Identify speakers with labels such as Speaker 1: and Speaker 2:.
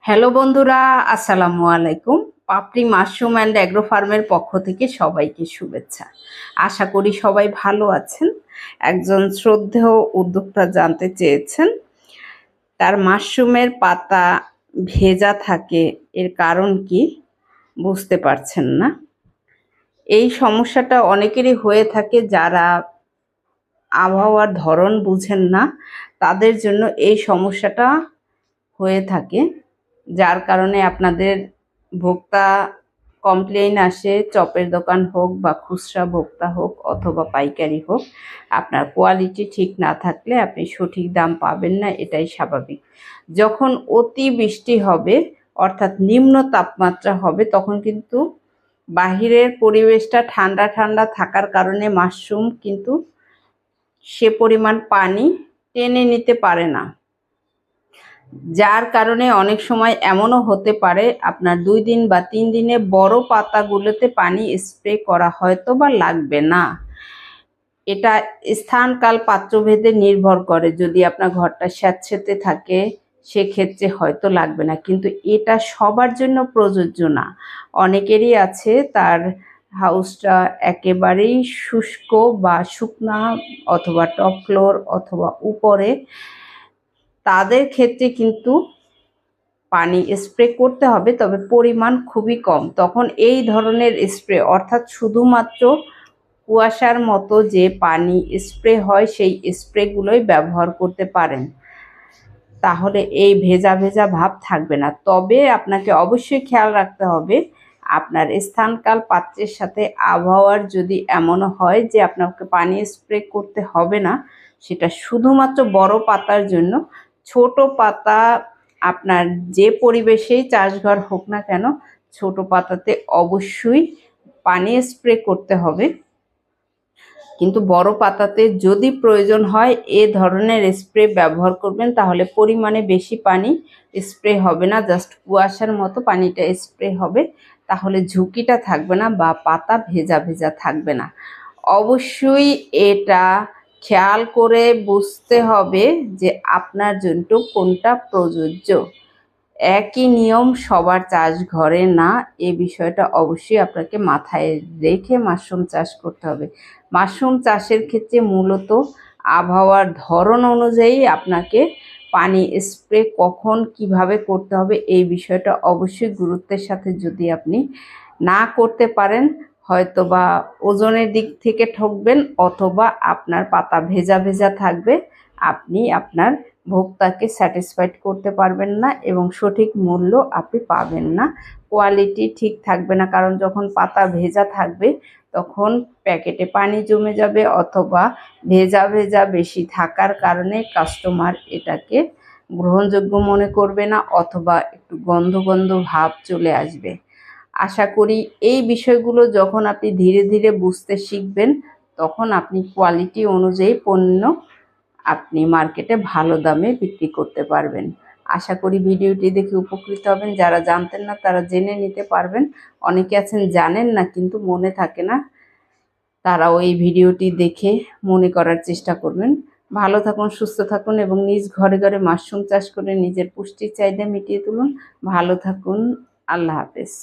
Speaker 1: Hello বন্ধুরা, আসসালামু আলাইকুম। পাপড়ি মাশরুম অ্যান্ড অ্যাগ্রো ফার্মের পক্ষ থেকে সবাইকে শুভেচ্ছা। আশা করি সবাই ভালো আছেন। একজন শ্রদ্ধেয় উদ্যোক্তা জানতে চেয়েছেন তার মাশরুমের পাতা ভেজা থাকে, এর কারণ কি বুঝতে পারছেন না। এই সমস্যাটা অনেকেরই হয়ে থাকে, যারা আবহাওয়ার ধরন বুঝেন না তাদের জন্য এই সমস্যাটা হয়ে থাকে, যার কারণে আপনাদের ভোক্তা কমপ্লেইন আসে। চপের দোকান হোক বা খুচরা ভোক্তা হোক অথবা পাইকারি হোক, আপনার কোয়ালিটি ঠিক না থাকলে আপনি সঠিক দাম পাবেন না, এটাই স্বাভাবিক। যখন অতি বৃষ্টি হবে অর্থাৎ নিম্ন তাপমাত্রা হবে, তখন কিন্তু বাহিরের পরিবেশটা ঠান্ডা ঠান্ডা থাকার কারণে মাশরুম কিন্তু সে পরিমাণ পানি টেনে নিতে পারে না, যার কারণে অনেক সময় এমনও হতে পারে আপনার 2 দিন বা 3 দিনে বড় পাতাগুলোতে পানি স্প্রে করা হয়তো বা লাগবে না। এটা স্থানকাল পাত্রভেদে নির্ভর করে। যদি আপনার ঘরটা স্যাঁতসেঁতে থাকে সেক্ষেত্রে হয়তো লাগবে না, কিন্তু এটা সবার জন্য প্রযোজ্য না। অনেকেরই আছে তার হাউসটা একেবারেই শুষ্ক বা শুকনা অথবা টপ ফ্লোর অথবা উপরে, তাদের ক্ষেত্রে কিন্তু পানি স্প্রে করতে হবে, তবে পরিমাণ খুবই কম। তখন এই ধরনের স্প্রে অর্থাৎ শুধুমাত্র কুয়াশার মতো যে পানি স্প্রে হয় সেই স্প্রেগুলোই ব্যবহার করতে পারেন, তাহলে এই ভেজা ভেজা ভাব থাকবে না। তবে আপনাকে অবশ্যই খেয়াল রাখতে হবে আপনার স্থানকাল পাত্রের সাথে আবহাওয়ার যদি এমন হয় যে আপনাকে পানি স্প্রে করতে হবে না, সেটা শুধুমাত্র বড় পাতার জন্য। ছোট পাতা আপনার যে পরিবেশেই চাষঘর হোক না কেন, ছোট পাতাতে অবশ্যই পানি স্প্রে করতে হবে। কিন্তু বড় পাতাতে যদি প্রয়োজন হয় এ ধরনের স্প্রে ব্যবহার করবেন, তাহলে পরিমাণে বেশি পানি স্প্রে হবে না, জাস্ট কুয়াশার মতো পানিটা স্প্রে হবে, তাহলে ঝুঁকিটা থাকবে না বা পাতা ভেজা ভেজা থাকবে না। অবশ্যই এটা খেয়াল করে বুঝতে হবে যে আপনার জন্য কোনটা প্রযোজ্য। একই নিয়ম সবার চাষ ঘরে না, এ বিষয়টা অবশ্যই আপনাকে মাথায় রেখে মাশরুম চাষ করতে হবে। মাশরুম চাষের ক্ষেত্রে মূলত আবহাওয়ার ধরন অনুযায়ী আপনাকে পানি স্প্রে কখন কিভাবে করতে হবে এই বিষয়টা অবশ্যই গুরুত্বের সাথে যদি আপনি না করতে পারেন, হয়তো বা ওজনের দিক থেকে ঠকবেন অথবা আপনার পাতা ভেজা ভেজা থাকবে, আপনি আপনার ভোক্তাকে স্যাটিসফাইড করতে পারবেন না এবং সঠিক মূল্য আপনি পাবেন না, কোয়ালিটি ঠিক থাকবে না। কারণ যখন পাতা ভেজা থাকবে তখন প্যাকেটে পানি জমে যাবে অথবা ভেজা ভেজা বেশি থাকার কারণে কাস্টমার এটাকে গ্রহণযোগ্য মনে করবে না অথবা একটু গন্ধ গন্ধ ভাব চলে আসবে। আশা করি এই বিষয়গুলো যখন আপনি ধীরে ধীরে বুঝতে শিখবেন, তখন আপনি কোয়ালিটি অনুযায়ী পণ্য আপনি মার্কেটে ভালো দামে বিক্রি করতে পারবেন। আশা করি ভিডিওটি দেখে উপকৃত হবেন। যারা জানতেন না তারা জেনে নিতে পারবেন। অনেকে আছেন জানেন না কিন্তু মনে থাকে না, তারাও এই ভিডিওটি দেখে মনে করার চেষ্টা করবেন। ভালো থাকুন, সুস্থ থাকুন এবং নিজ ঘরে ঘরে মাশরুম চাষ করে নিজের পুষ্টির চাহিদা মিটিয়ে তুলুন। ভালো থাকুন। আল্লাহ হাফেজ।